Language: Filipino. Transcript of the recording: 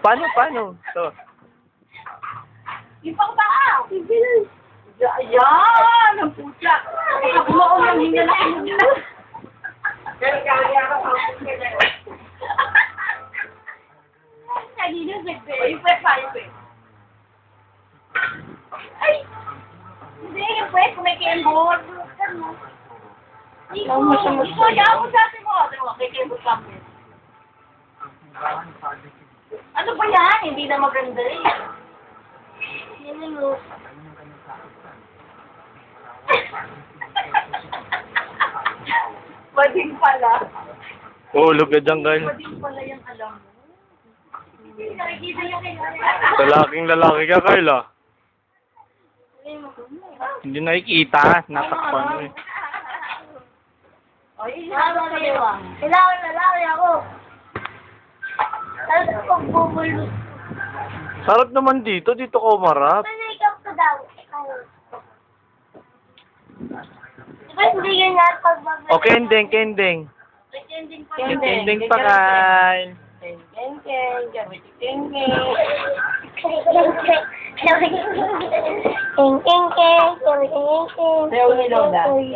Paano? To. Ipang tao! Ayan! Ang puta! Bumaon lang hinga na kayo. Kanina sagde. Ipwet pa, ipwet. Ay! Hindi, ipwet. Kung may kembot. Ikaw mo sa atin mo. Kay kembot lang. Ano ba yan? Hindi na maganda eh. Yan mo. Bading pala. Hulog ka dyan, Kyle. Bading pala yung alam mo. Hindi nakikita yung kanya. Lalaki ka, Kyle, ah. Hindi nakikita. Natakpan mo, eh. Ay, kailangan lalaki ako. Tapos pagbubulot. Sarap naman dito. Dito ka umarap. Manikap ko daw. Diba hindi ganyan pagbabalik? O, kending. Kending pa. Kending pa, Kyle. Sayaw ni Lola. Oy,